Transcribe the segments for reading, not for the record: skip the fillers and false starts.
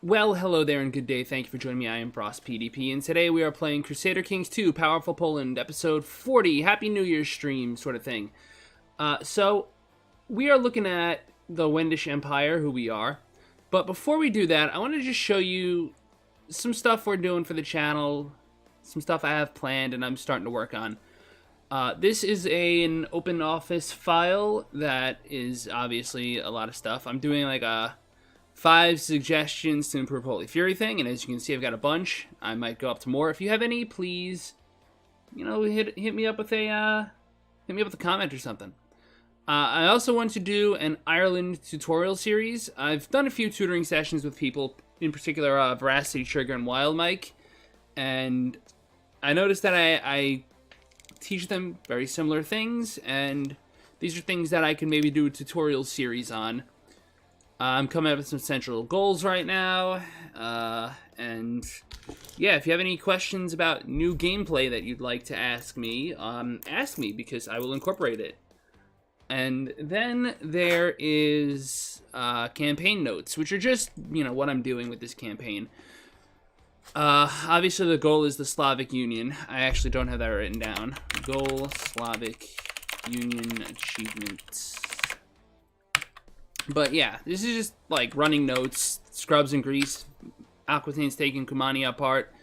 Well, hello there and good day. Thank you for joining me. I am Frost PDP, and today we are playing Crusader Kings 2, Powerful Poland, episode 40, Happy New Year's stream sort of thing. So, we are looking at the Wendish Empire, who we are. But before we do that, I want to just show you some stuff we're doing for the channel, some stuff I have planned and I'm starting to work on. This is an open office file that is obviously a lot of stuff. I'm doing like a 5 suggestions to improve Holy Fury thing, and as you can see, I've got a bunch. I might go up to more. If you have any, please, hit me up with a comment or something. I also want to do an Ireland tutorial series. I've done a few tutoring sessions with people, in particular Veracity Trigger and Wild Mike, and I noticed that I teach them very similar things, and these are things that I can maybe do a tutorial series on. I'm coming up with some central goals right now, and yeah, if you have any questions about new gameplay that you'd like to ask me because I will incorporate it. And then there is campaign notes, which are just, what I'm doing with this campaign. Obviously the goal is the Slavic Union. I actually don't have that written down. Goal, Slavic Union achievements. But yeah, this is just like running notes, Scrubs in Greece, Aquitaine's taking Cumania apart,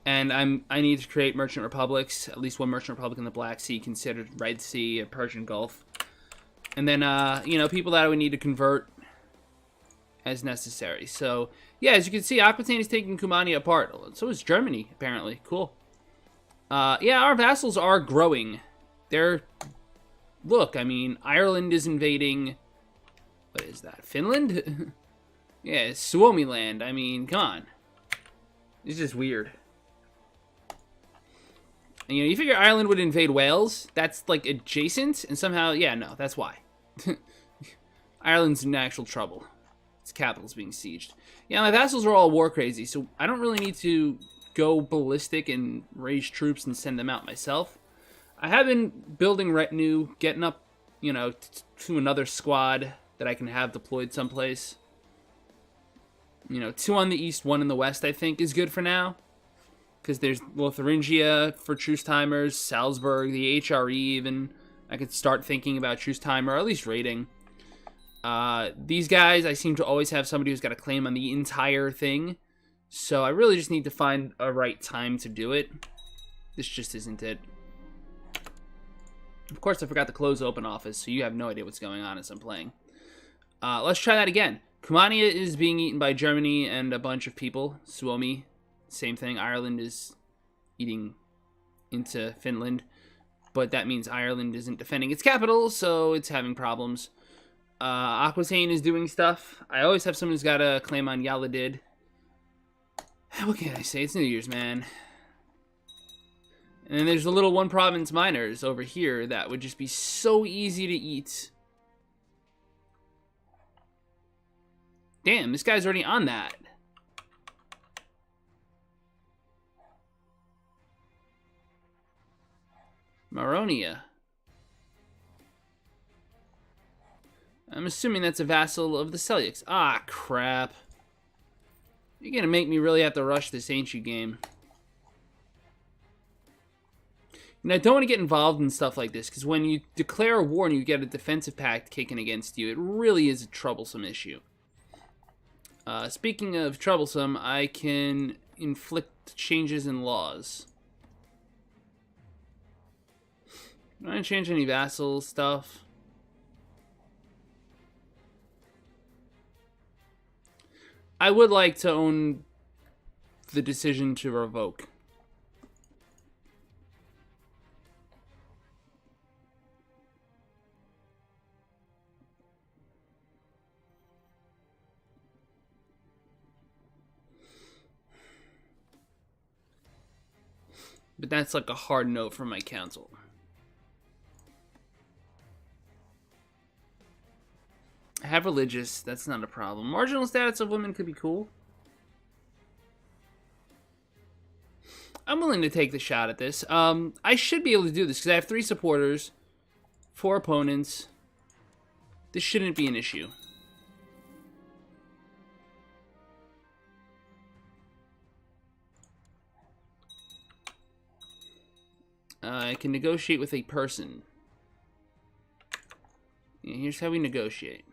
and I need to create merchant republics, at least one merchant republic in the Black Sea, considered Red Sea, Persian Gulf. And then, people that I would need to convert as necessary. So, yeah, as you can see, Aquitaine is taking Cumania apart. So is Germany, apparently. Cool. Yeah, our vassals are growing. Look, I mean, Ireland is invading... What is that? Finland? Yeah, it's Suomi land. I mean, come on. It's just weird. And, you figure Ireland would invade Wales? That's, like, adjacent? And somehow, yeah, no, that's why. Ireland's in actual trouble. Its capital's being sieged. Yeah, my vassals are all war crazy, so I don't really need to go ballistic and raise troops and send them out myself. I have been building retinue, getting up, to another squad that I can have deployed someplace. 2 on the east, 1 in the west, I think, is good for now. Because there's Lotharingia for truce timers, Salzburg, the HRE even. I could start thinking about truce timer, or at least raiding. These guys, I seem to always have somebody who's got a claim on the entire thing. So I really just need to find a right time to do it. This just isn't it. Of course, I forgot to close open office, so you have no idea what's going on as I'm playing. Let's try that again. Cumania is being eaten by Germany and a bunch of people. Suomi, same thing. Ireland is eating into Finland. But that means Ireland isn't defending its capital, so it's having problems. Aquitaine is doing stuff. I always have someone who's got a claim on Yaladid. What can I say? It's New Year's, man. And then there's the little one province miners over here that would just be so easy to eat. Damn, this guy's already on that. Maronia. I'm assuming that's a vassal of the Seljuks. Ah, crap. You're gonna make me really have to rush this, ain't you, game? And I don't want to get involved in stuff like this, because when you declare a war and you get a defensive pact kicking against you, it really is a troublesome issue. Speaking of troublesome, I can inflict changes in laws. Do I change any vassal stuff? I would like to own the decision to revoke. But that's like a hard no from my council. I have religious, that's not a problem. Marginal status of women could be cool. I'm willing to take the shot at this. I should be able to do this because I have 3 supporters, 4 opponents. This shouldn't be an issue. I can negotiate with a person. Yeah, here's how we negotiate.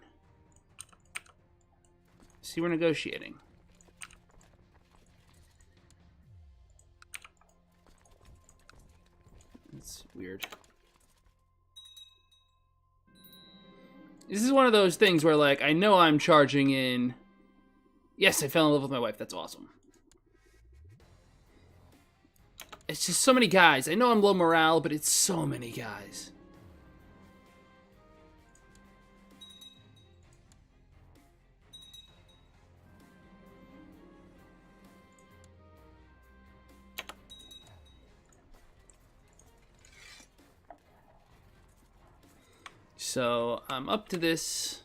See, we're negotiating. That's weird. This is one of those things where, like, I know I'm charging in... Yes, I fell in love with my wife. That's awesome. It's just so many guys. I know I'm low morale, but it's so many guys. So, I'm up to this.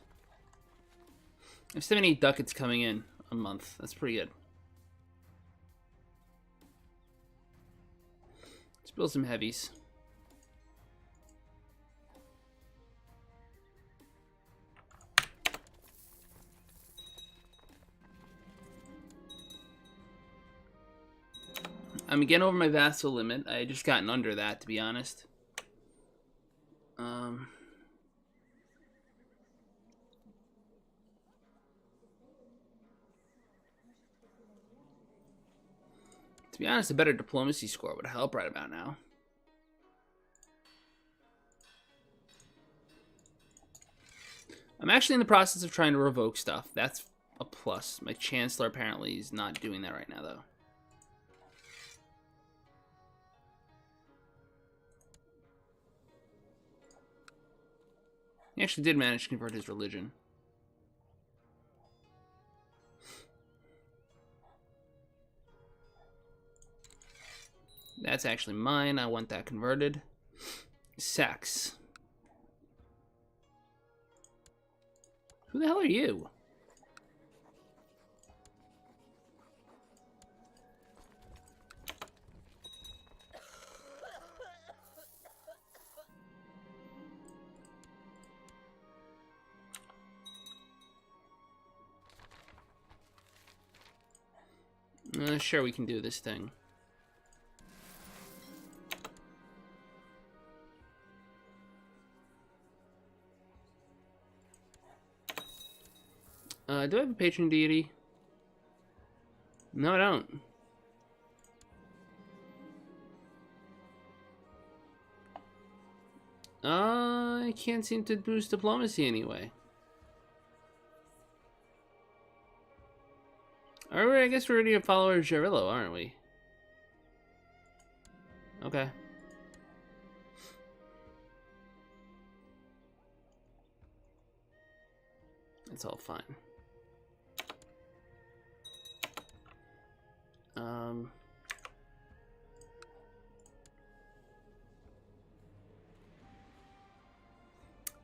I have 78 ducats coming in a month. That's pretty good. Let's build some heavies. I'm again over my vassal limit. I had just gotten under that, to be honest. To be honest, a better diplomacy score would help right about now. I'm actually in the process of trying to revoke stuff. That's a plus. My chancellor apparently is not doing that right now, though. He actually did manage to convert his religion. That's actually mine. I want that converted. Sax. Who the hell are you? Sure, we can do this thing. Do I have a patron deity? No, I don't. I can't seem to boost diplomacy anyway. Alright, I guess we're already a follower of Jarillo, aren't we? Okay. It's all fine.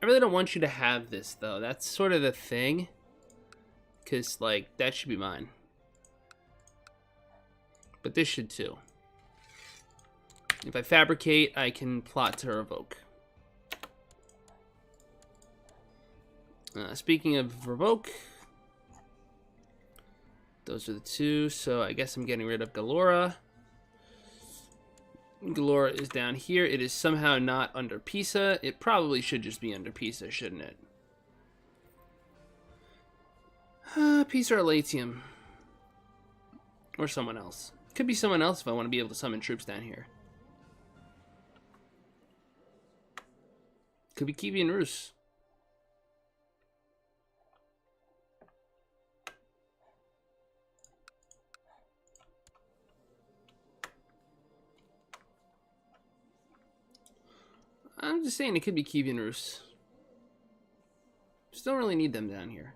I really don't want you to have this, though. That's sort of the thing. Because, like, that should be mine. But this should, too. If I fabricate, I can plot to revoke. Speaking of revoke, those are the two, so I guess I'm getting rid of Galora. Galora is down here. It is somehow not under Pisa. It probably should just be under Pisa, shouldn't it? Pisa or Latium. Or someone else. Could be someone else if I want to be able to summon troops down here. Could be Kiwi and Rus. I'm just saying it could be Kiwi and Rus. Just don't really need them down here.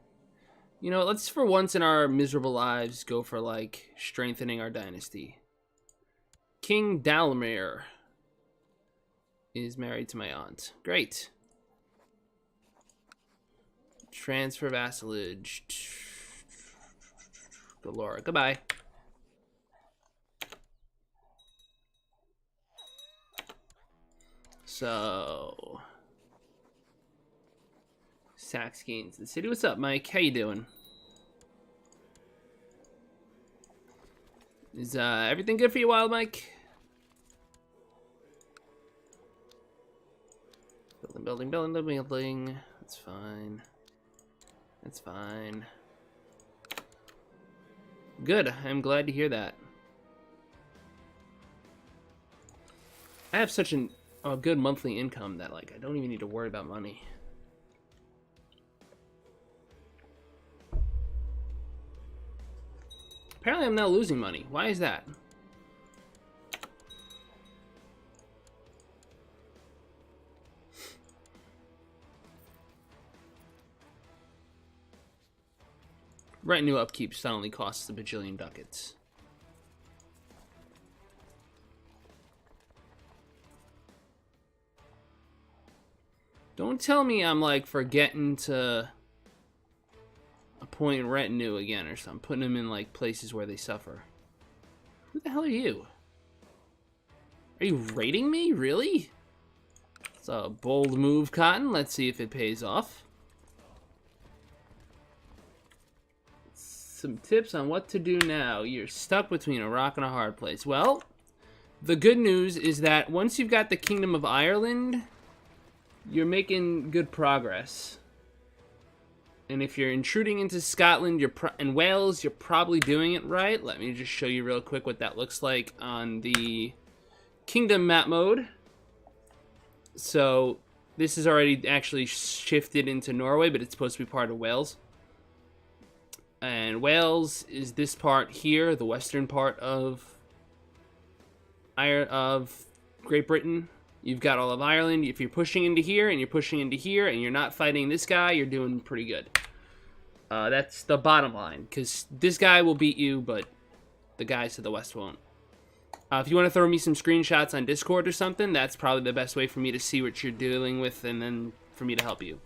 You know, let's for once in our miserable lives go for, like, strengthening our dynasty. King Dalmir is married to my aunt. Great. Transfer vassalage. Galora. Goodbye. So, Sax gains the city. What's up, Mike? How you doing? Is everything good for you, Wild Mike? building. That's fine. That's fine. Good. I'm glad to hear that. I have such a good monthly income that, like, I don't even need to worry about money. Apparently I'm now losing money. Why is that? Retinue upkeep suddenly costs a bajillion ducats. Don't tell me I'm, like, forgetting to appoint retinue again or something. Putting them in, like, places where they suffer. Who the hell are you? Are you raiding me? Really? It's a bold move, Cotton. Let's see if it pays off. Some tips on what to do now. You're stuck between a rock and a hard place. Well, the good news is that once you've got the Kingdom of Ireland, you're making good progress. And if you're intruding into Scotland and Wales, you're probably doing it right. Let me just show you real quick what that looks like on the Kingdom map mode. So this is already actually shifted into Norway, but it's supposed to be part of Wales. And Wales is this part here, the western part of Great Britain. You've got all of Ireland. If you're pushing into here and you're pushing into here and you're not fighting this guy, you're doing pretty good. That's the bottom line, because this guy will beat you, but the guys to the west won't. If you want to throw me some screenshots on Discord or something, that's probably the best way for me to see what you're dealing with and then for me to help you.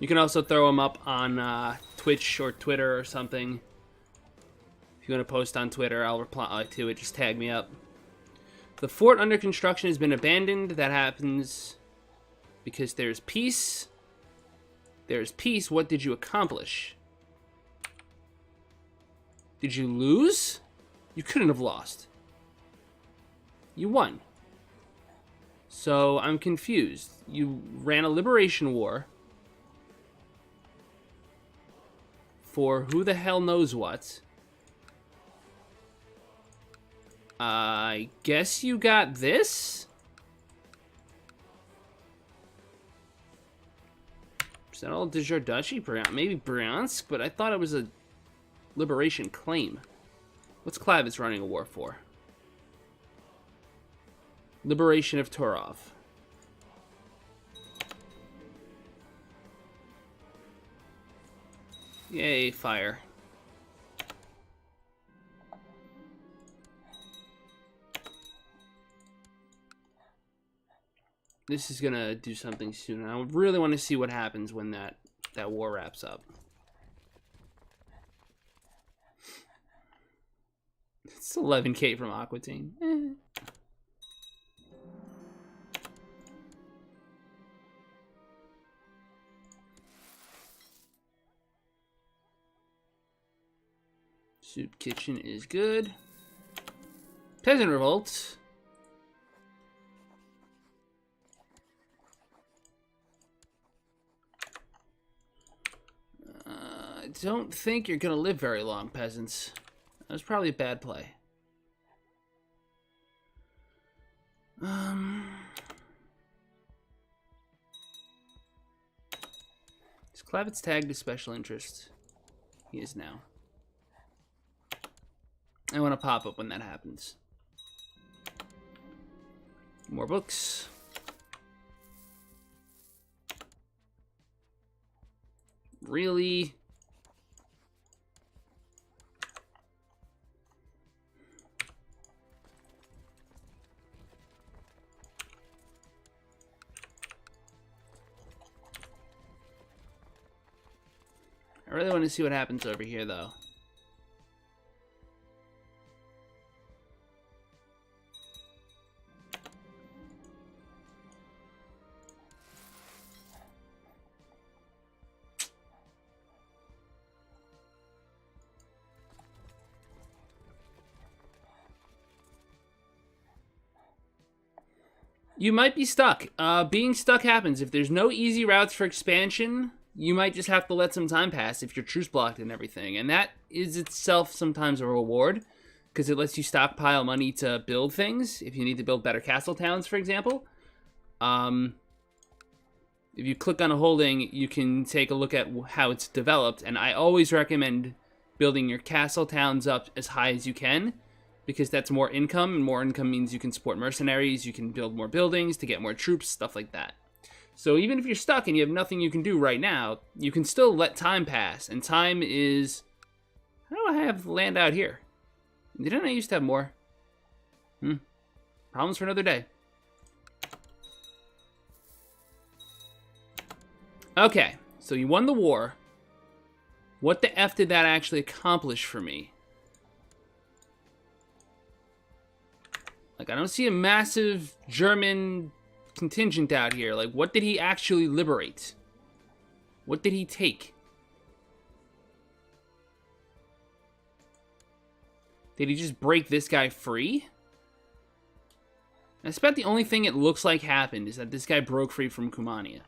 You can also throw them up on Twitch or Twitter or something. If you want to post on Twitter, I'll reply to it. Just tag me up. The fort under construction has been abandoned. That happens because there's peace. There's peace. What did you accomplish? Did you lose? You couldn't have lost. You won. So I'm confused. You ran a liberation war for who the hell knows what. I guess you got this? Is that all Djordjechi? Maybe Bryansk, but I thought it was a liberation claim. What's Klavitz running a war for? Liberation of Turov. Yay, fire. This is gonna do something soon. I really want to see what happens when that war wraps up. It's 11k from Aquitaine. Soup kitchen is good. Peasant revolt. I don't think you're gonna live very long, peasants. That was probably a bad play. Is Klavitz tagged as special interest? He is now. I want to pop up when that happens. More books. Really? I really want to see what happens over here, though. You might be stuck. Being stuck happens. If there's no easy routes for expansion, you might just have to let some time pass if your truce blocked and everything. And that is itself sometimes a reward, because it lets you stockpile money to build things. If you need to build better castle towns, for example. If you click on a holding, you can take a look at how it's developed. And I always recommend building your castle towns up as high as you can, because that's more income, and more income means you can support mercenaries, you can build more buildings to get more troops, stuff like that. So even if you're stuck and you have nothing you can do right now, you can still let time pass, and time is... How do I have land out here? Didn't I used to have more? Problems for another day. Okay, so you won the war. What the F did that actually accomplish for me? Like, I don't see a massive German contingent out here. Like, what did he actually liberate? What did he take? Did he just break this guy free? That's about the only thing it looks like happened, is that this guy broke free from Kumania.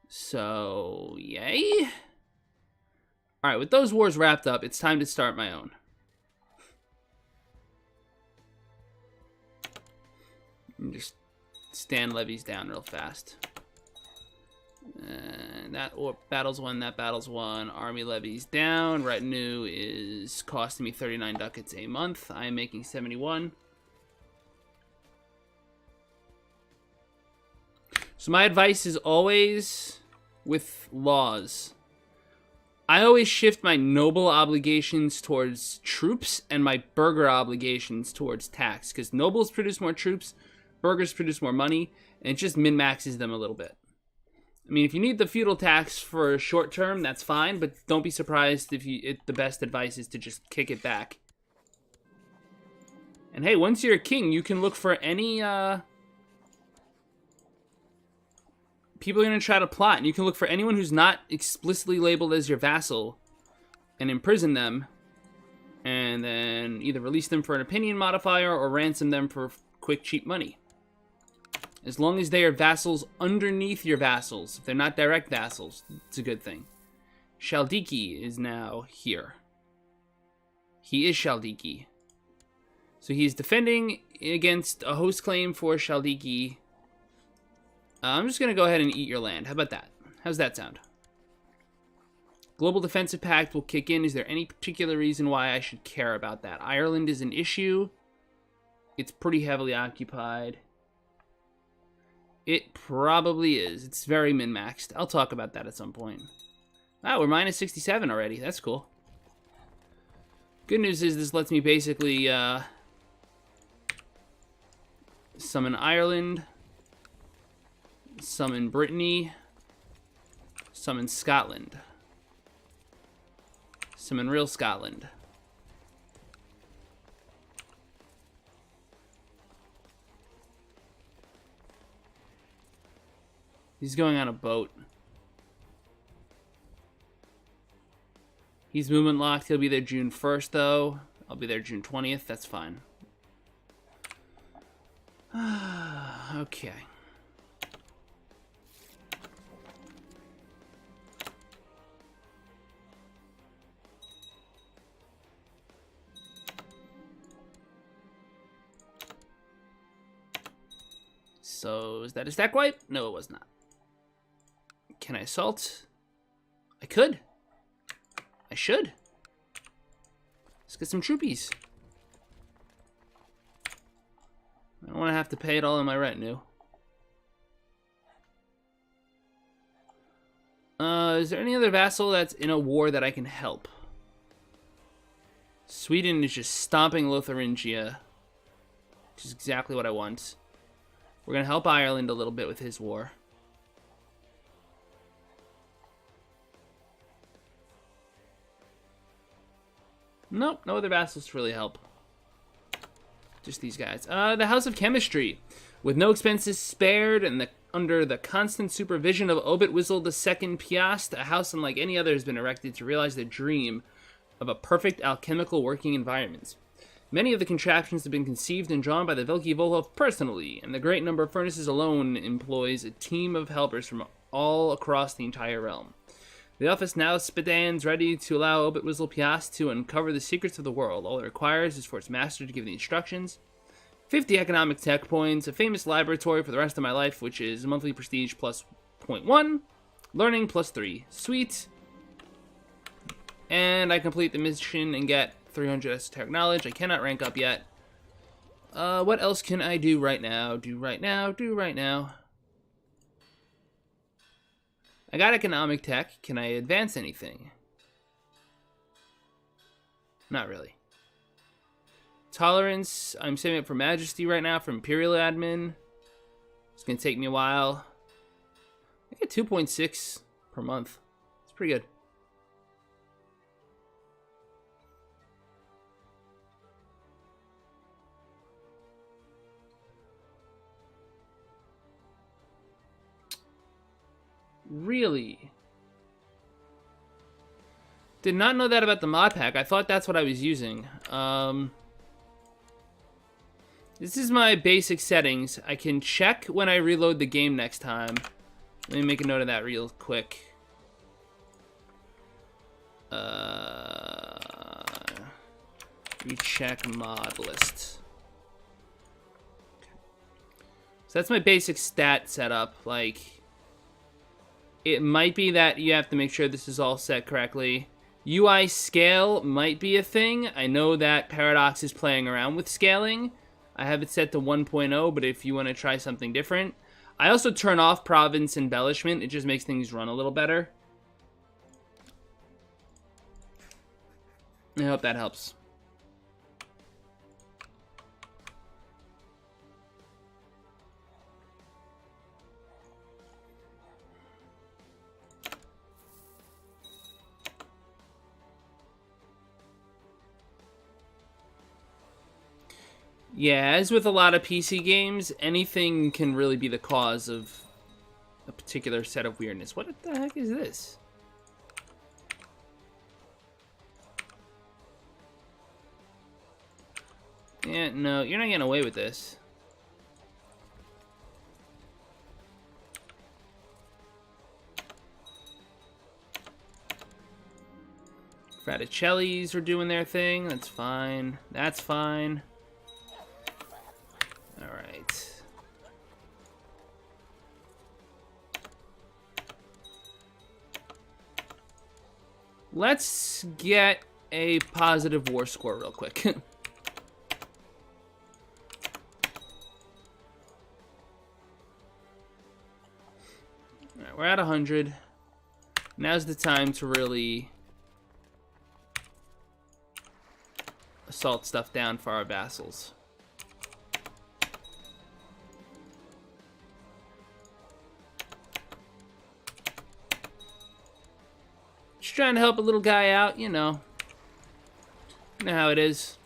So, yay. Alright, with those wars wrapped up, it's time to start my own. And just stand levies down real fast. And that battle's won, that battle's won. Army levies down. Retinue is costing me 39 ducats a month. I am making 71. So my advice is always with laws. I always shift my noble obligations towards troops and my burgher obligations towards tax. Because nobles produce more troops, burghers produce more money, and it just min-maxes them a little bit. I mean, if you need the feudal tax for short term, that's fine, but don't be surprised if the best advice is to just kick it back. And hey, once you're a king, you can look for any, people are going to try to plot, and you can look for anyone who's not explicitly labeled as your vassal and imprison them, and then either release them for an opinion modifier or ransom them for quick, cheap money. As long as they are vassals underneath your vassals. If they're not direct vassals, it's a good thing. Shaldiki is now here. He is Shaldiki. So he's defending against a host claim for Shaldiki. I'm just going to go ahead and eat your land. How about that? How's that sound? Global Defensive Pact will kick in. Is there any particular reason why I should care about that? Ireland is an issue. It's pretty heavily occupied. It probably is. It's very min-maxed. I'll talk about that at some point. Wow, we're minus 67 already. That's cool. Good news is this lets me basically summon Ireland, summon Brittany, summon Scotland, summon real Scotland. He's going on a boat. He's movement locked. He'll be there June 1st, though. I'll be there June 20th. That's fine. Okay. So, is that a stack wipe? No, it was not. Can I assault? I could. I should. Let's get some troopies. I don't want to have to pay it all in my retinue. Is there any other vassal that's in a war that I can help? Sweden is just stomping Lotharingia, which is exactly what I want. We're going to help Ireland a little bit with his war. Nope, no other vassals to really help. Just these guys. The House of Chemistry. With no expenses spared and under the constant supervision of Obit Wizzle II Piast, a house unlike any other has been erected to realize the dream of a perfect alchemical working environment. Many of the contraptions have been conceived and drawn by the Velki Volhov personally, and the great number of furnaces alone employs a team of helpers from all across the entire realm. The office now stands ready to allow Obit Wizzle Piast to uncover the secrets of the world. All it requires is for its master to give the instructions. 50 economic tech points, a famous laboratory for the rest of my life, which is monthly prestige plus 0.1, learning plus 3. Sweet. And I complete the mission and get 300 esoteric knowledge. I cannot rank up yet. What else can I do right now? Do right now. I got economic tech. Can I advance anything? Not really. Tolerance. I'm saving up for Majesty right now for Imperial Admin. It's going to take me a while. I get 2.6 per month. It's pretty good. Really? Did not know that about the mod pack. I thought that's what I was using. This is my basic settings. I can check when I reload the game next time. Let me make a note of that real quick. Recheck mod list. Okay. So that's my basic stat setup. Like, it might be that you have to make sure this is all set correctly. UI scale might be a thing. I know that Paradox is playing around with scaling. I have it set to 1.0, but if you want to try something different. I also turn off province embellishment. It just makes things run a little better. I hope that helps. Yeah, as with a lot of PC games, anything can really be the cause of a particular set of weirdness. What the heck is this? Yeah, no, you're not getting away with this. Fraticellis are doing their thing. That's fine. That's fine. Alright. Let's get a positive war score real quick. Alright, we're at 100. Now's the time to really assault stuff down for our vassals. Just trying to help a little guy out, you know. You know how it is.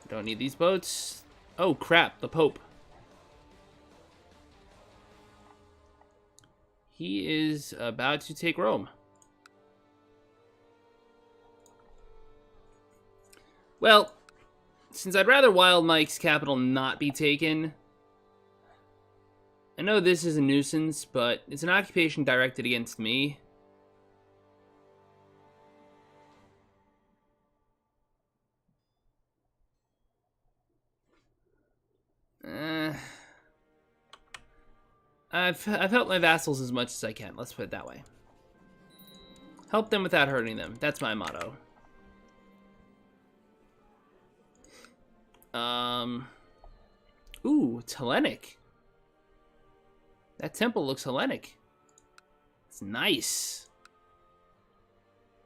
Don't need these boats. Oh, crap, the Pope. He is about to take Rome. Well, since I'd rather Wild Mike's capital not be taken, I know this is a nuisance, but it's an occupation directed against me. I've helped my vassals as much as I can. Let's put it that way. Help them without hurting them. That's my motto. Ooh, it's Hellenic. That temple looks Hellenic. It's nice.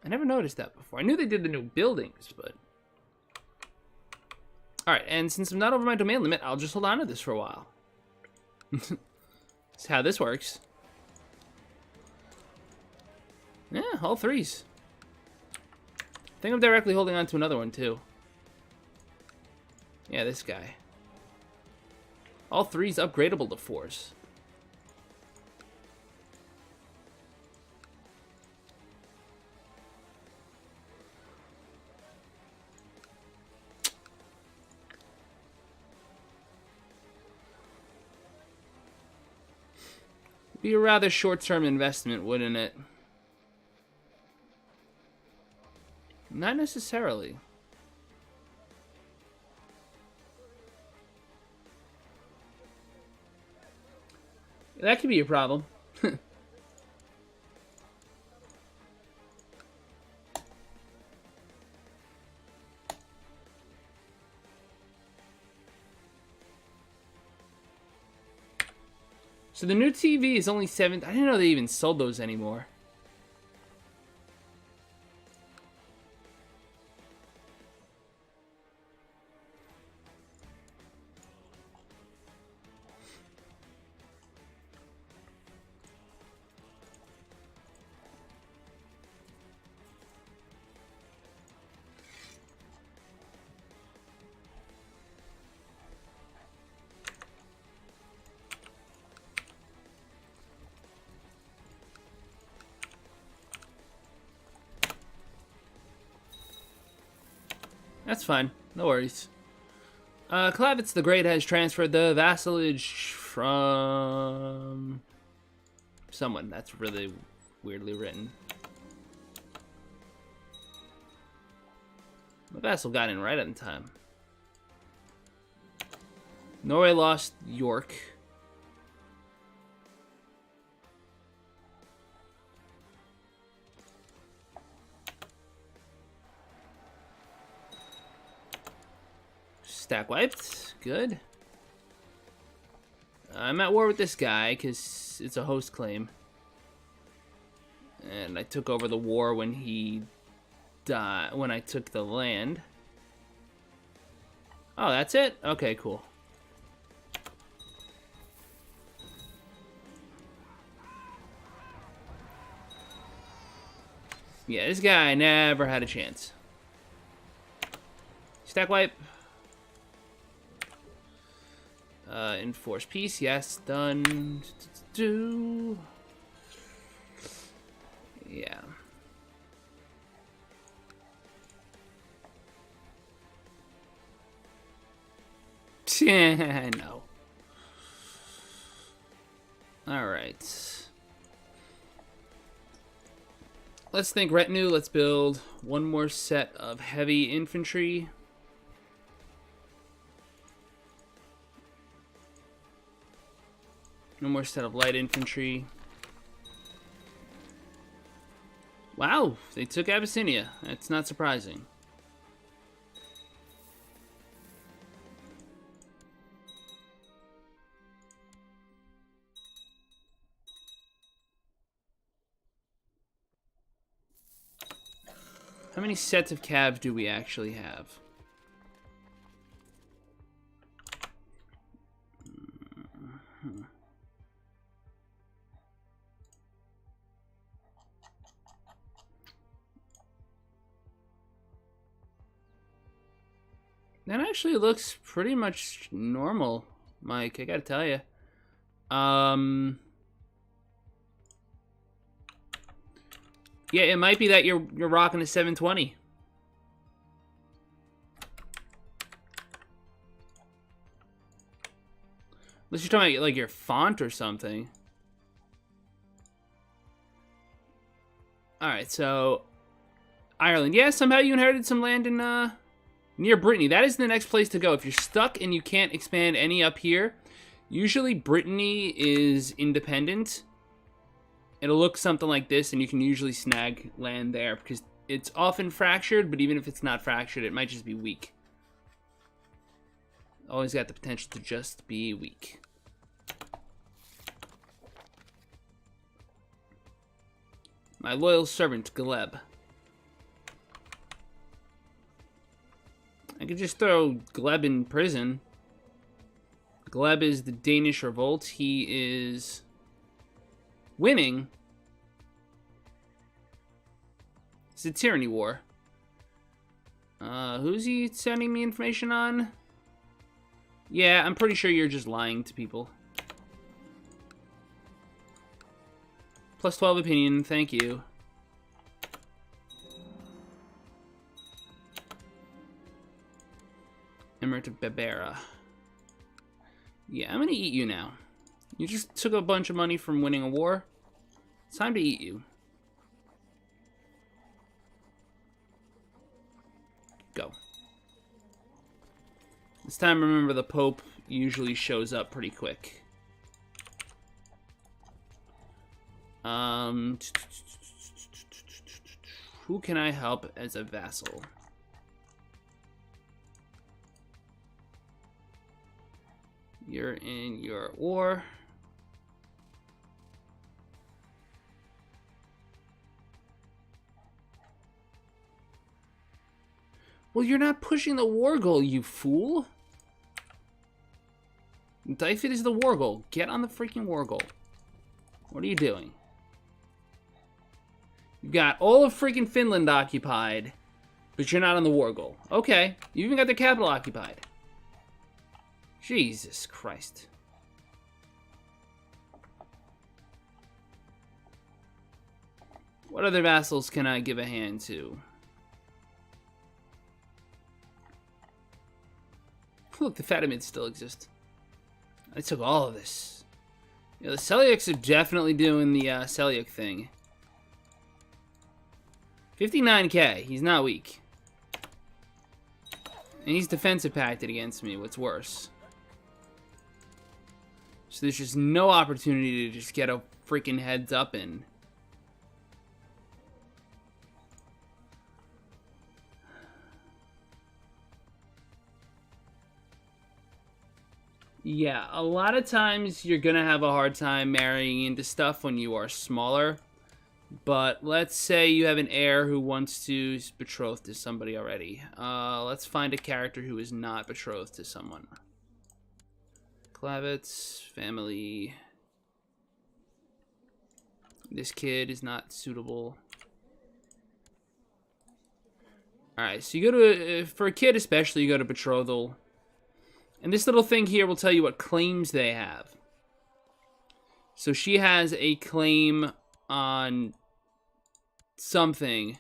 I never noticed that before. I knew they did the new buildings, but... Alright, and since I'm not over my domain limit, I'll just hold on to this for a while. That's how this works. Yeah, all threes. I think I'm directly holding on to another one, too. Yeah, this guy. All threes upgradable to fours. Be a rather short-term investment, wouldn't it? Not necessarily. That could be a problem. So the new TV is only 7. I didn't know they even sold those anymore. That's fine. No worries. Klavitz the Great has transferred the vassalage from someone. That's really weirdly written. The vassal got in right on time. Norway lost York. Stack wiped. Good. I'm at war with this guy because it's a host claim. And I took over the war when he died, when I took the land. Oh, that's it? Okay, cool. Yeah, this guy never had a chance. Stack wipe. Enforce peace, yes, done. Yeah. No. Alright. Let's think retinue. Let's build one more set of heavy infantry. No more set of light infantry. Wow, they took Abyssinia. That's not surprising. How many sets of cav do we actually have? That actually looks pretty much normal, Mike. I gotta tell you. Yeah, it might be that you're rocking a 720. Unless you're talking about like your font or something. All right, so Ireland. Yeah, somehow you inherited some land in near Brittany. That is the next place to go. If you're stuck and you can't expand any up here, usually Brittany is independent. It'll look something like this, and you can usually snag land there because it's often fractured, but even if it's not fractured, it might just be weak. Always got the potential to just be weak. My loyal servant, Gleb. I could just throw Gleb in prison. Gleb is the Danish revolt. He is winning. It's a tyranny war. Who's he sending me information on? Yeah, I'm pretty sure you're just lying to people. Plus 12 opinion, thank you. Emirate of Bebera. Yeah, I'm gonna eat you now. You just took a bunch of money from winning a war. It's time to eat you. Go. This time, remember, the Pope usually shows up pretty quick. Who can I help as a vassal? You're in your war. Well, you're not pushing the war goal, you fool. Dyfed is the war goal. Get on the freaking war goal. What are you doing? You've got all of freaking Finland occupied, but you're not on the war goal. Okay, you even got the capital occupied. Jesus Christ. What other vassals can I give a hand to? Look, the Fatimids still exist. I took all of this. You know, the Seljuks are definitely doing the Seljuk thing. 59k. He's not weak. And he's defensive pacted against me, what's worse. So there's just no opportunity to just get a freaking heads up in. Yeah, a lot of times you're gonna have a hard time marrying into stuff when you are smaller. But let's say you have an heir who wants to betroth to somebody already. Let's find a character who is not betrothed to someone. Klavets, family. This kid is not suitable. Alright, so you go to, for a kid especially, you go to betrothal. And this little thing here will tell you what claims they have. So she has a claim on something.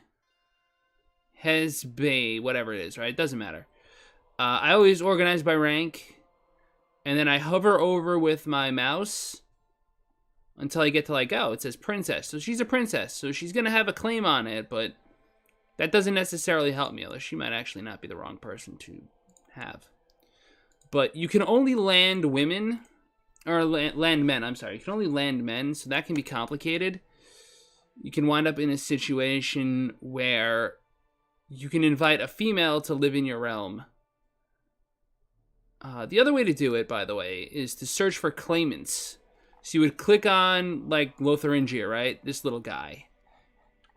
Hezbe, whatever it is, right? It doesn't matter. I always organize by rank. And then I hover over with my mouse until I get to like, oh, it says princess. So she's a princess. So she's going to have a claim on it, but that doesn't necessarily help me. Although she might actually not be the wrong person to have. But you can only land women, or land men, I'm sorry. You can only land men, so that can be complicated. You can wind up in a situation where you can invite a female to live in your realm. The other way to do it, by the way, is to search for claimants. So you would click on, like, Lotharingia, right? This little guy.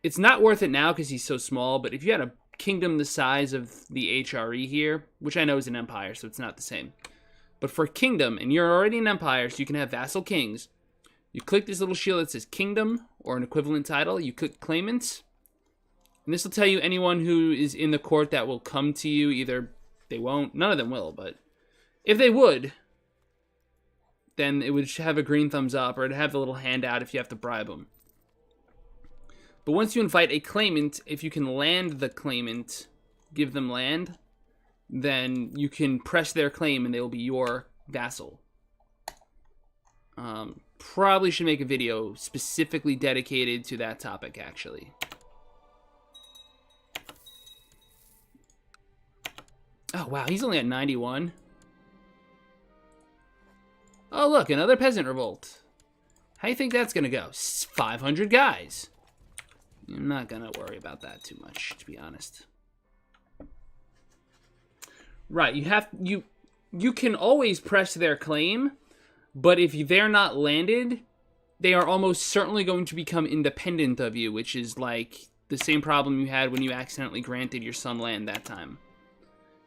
It's not worth it now because he's so small, but if you had a kingdom the size of the HRE here, which I know is an empire, so it's not the same. But for kingdom, and you're already an empire, so you can have vassal kings, you click this little shield that says kingdom, or an equivalent title, you click claimants, and this will tell you anyone who is in the court that will come to you. Either they won't, none of them will, but if they would, then it would have a green thumbs up, or it'd have the little handout if you have to bribe them. But once you invite a claimant, if you can land the claimant, give them land, then you can press their claim and they will be your vassal. Probably should make a video specifically dedicated to that topic, actually. Oh, wow, he's only at 91. Oh, look, another peasant revolt. How do you think that's going to go? 500 guys. I'm not going to worry about that too much, to be honest. Right, you can always press their claim, but if they're not landed, they are almost certainly going to become independent of you, which is like the same problem you had when you accidentally granted your son land that time.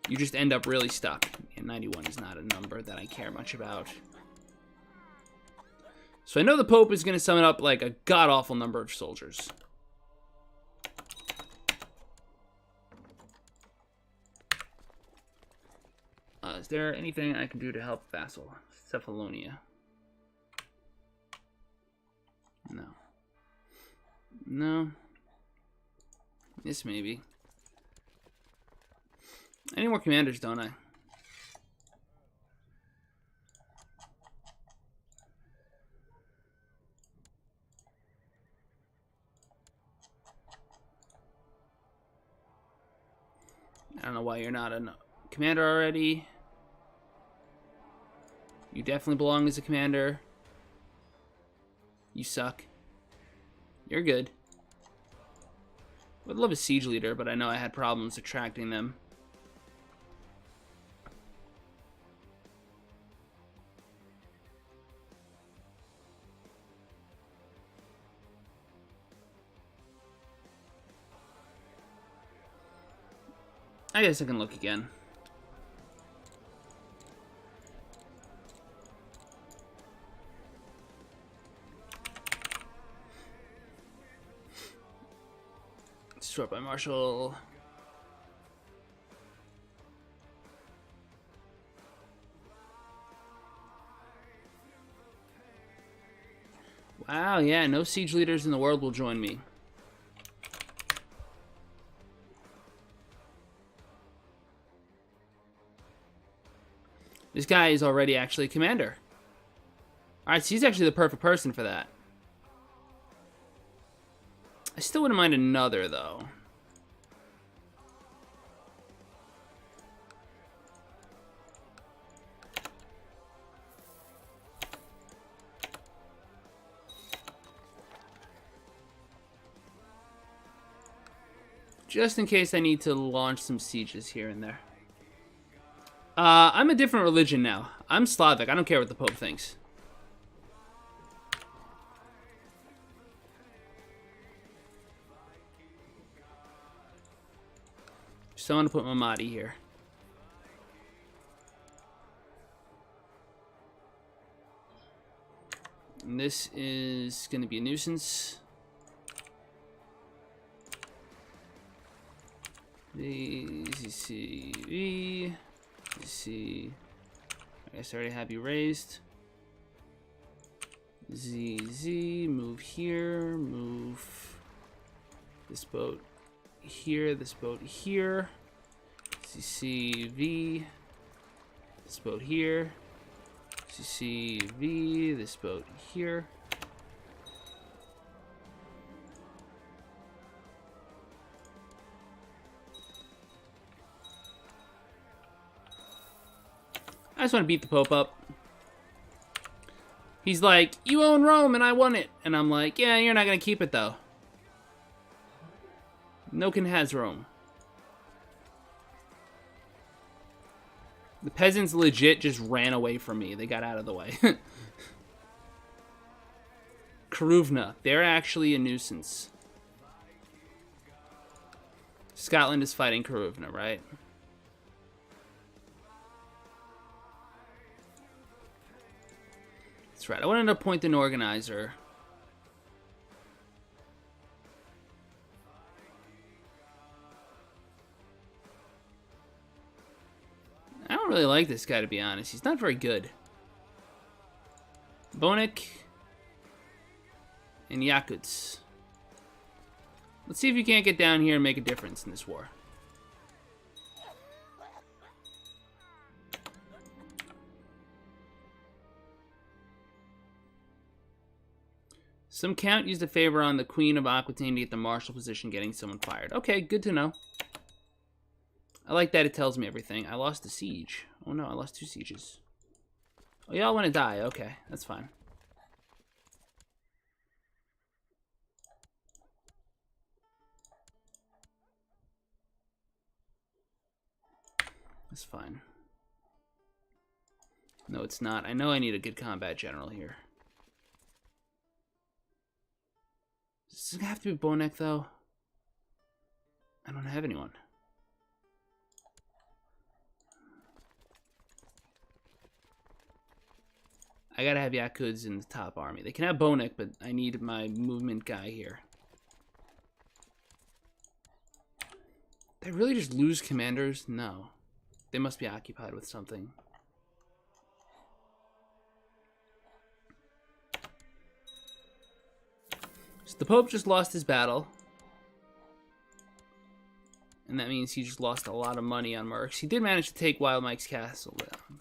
You just end up really stuck. And 91 is not a number that I care much about. So I know the Pope is going to summon up like a god-awful number of soldiers. Is there anything I can do to help vassal? Cephalonia. No. No. This maybe. I need more commanders, don't I? I don't know why you're not a commander already. You definitely belong as a commander. You suck. You're good. Would love a siege leader, but I know I had problems attracting them. I guess I can look again. Destroyed by Marshall. Wow, yeah, no siege leaders in the world will join me. This guy is already actually a commander. Alright, so he's actually the perfect person for that. I still wouldn't mind another, though. Just in case I need to launch some sieges here and there. I'm a different religion now. I'm Slavic. I don't care what the Pope thinks. So I'm going to put Mamadi here. And this is going to be a nuisance. VCV. C. I guess I already have you raised. ZZ. Move here. Move this boat here. This boat here. CCV. This boat here. CCV. This boat here. I just want to beat the Pope up. He's like, you own Rome and I won it. And I'm like, yeah, you're not going to keep it though. Noken has Rome. The peasants legit just ran away from me. They got out of the way. Karuvna. They're actually a nuisance. Scotland is fighting Karuvna, right? That's right. I wanted to appoint an organizer. I don't really like this guy, to be honest. He's not very good. Bonik and Yakuts. Let's see if you can't get down here and make a difference in this war. Some count used a favor on the Queen of Aquitaine to get the marshal position, getting someone fired. Okay, good to know. I like that it tells me everything. I lost a siege. Oh no, I lost 2 sieges. Oh, y'all want to die. Okay, that's fine. That's fine. No, it's not. I know I need a good combat general here. Does it have to be Bonek, though? I don't have anyone. I gotta have Yakuts in the top army. They can have Bonek, but I need my movement guy here. Did I really just lose commanders? No. They must be occupied with something. So the Pope just lost his battle. And that means he just lost a lot of money on mercs. He did manage to take Wild Mike's castle down.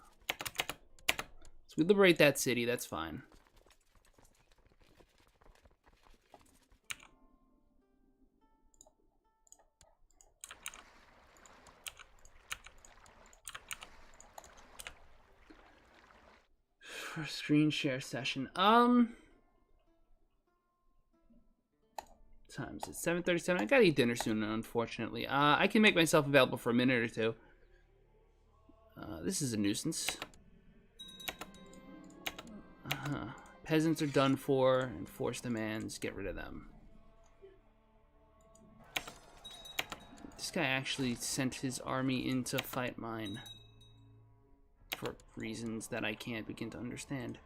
So we liberate that city, that's fine. for a screen share session. Times it's 7:37. I gotta eat dinner soon, unfortunately. I can make myself available for a minute or two. This is a nuisance. Peasants are done for. Enforce demands. Get rid of them. This guy actually sent his army in to fight mine. For reasons that I can't begin to understand.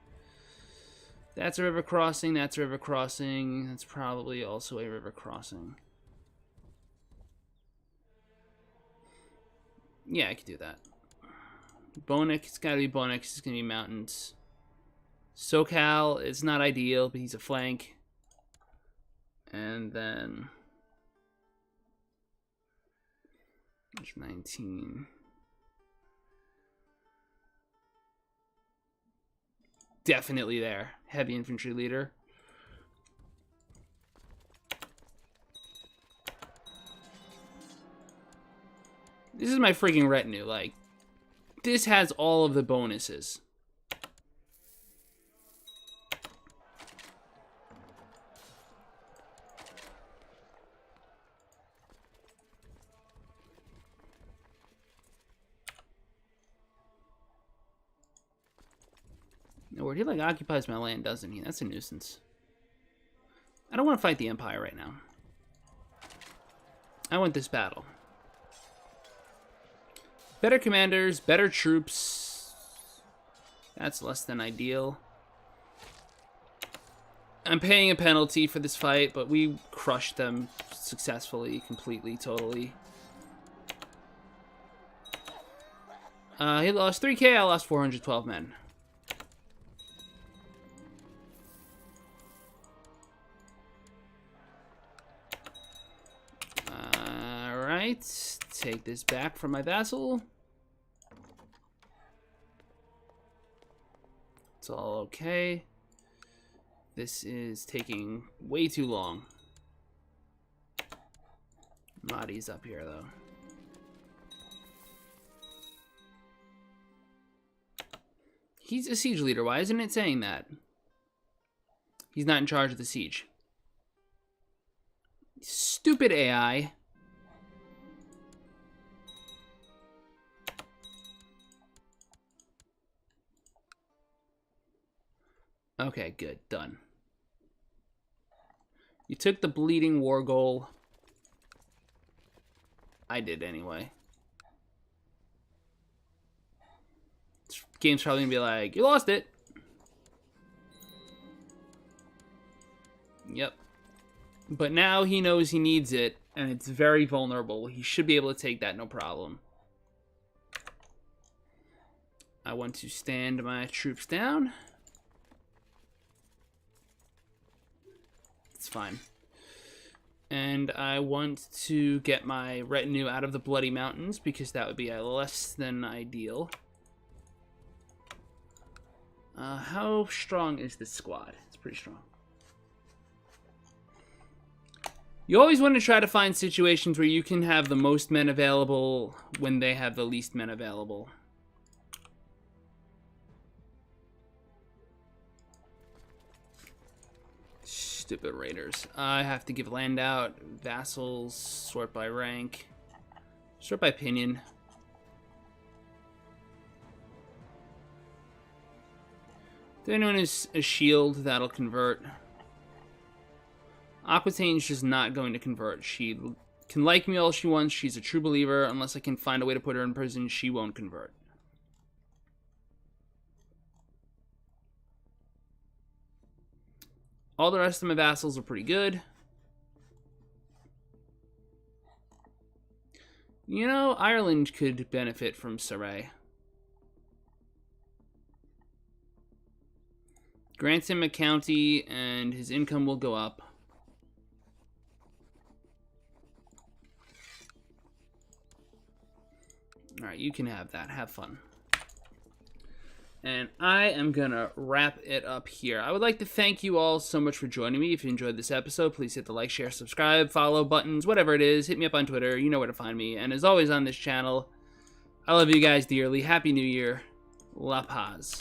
That's a river crossing. That's a river crossing. That's probably also a river crossing. Yeah, I could do that. Bonik, it's gotta be Bonik. It's gonna be mountains. SoCal, it's not ideal, but he's a flank. And then 19. Definitely there. Heavy infantry leader. This is my freaking retinue. Like, this has all of the bonuses. No, he like occupies my land, doesn't he? That's a nuisance. I don't want to fight the Empire right now. I want this battle. Better commanders, better troops. That's less than ideal. I'm paying a penalty for this fight, but we crushed them successfully, completely, totally. He lost 3k, I lost 412 men. Alright, take this back from my vassal. It's all okay. This is taking way too long. Mahdi's up here, though. He's a siege leader. Why isn't it saying that? He's not in charge of the siege. Stupid AI. Okay, good. Done. You took the bleeding war goal. I did anyway. This game's probably gonna be like, you lost it. Yep. But now he knows he needs it, and it's very vulnerable. He should be able to take that, no problem. I want to stand my troops down. It's fine. And I want to get my retinue out of the Bloody Mountains, because that would be less than ideal. How strong is this squad? It's pretty strong. You always want to try to find situations where you can have the most men available when they have the least men available. Stupid raiders. I have to give land out. Vassals, sort by rank. Sort by opinion. If anyone is a shield, that'll convert. Aquitaine's just not going to convert. She can like me all she wants. She's a true believer. Unless I can find a way to put her in prison, she won't convert. All the rest of my vassals are pretty good. You know, Ireland could benefit from Saray. Grant him a county, and his income will go up. Alright, you can have that. Have fun. And I am gonna wrap it up here. I would like to thank you all so much for joining me. If you enjoyed this episode, please hit the like, share, subscribe, follow buttons, whatever it is. Hit me up on Twitter. You know where to find me. And as always on this channel, I love you guys dearly. Happy New Year. La Paz.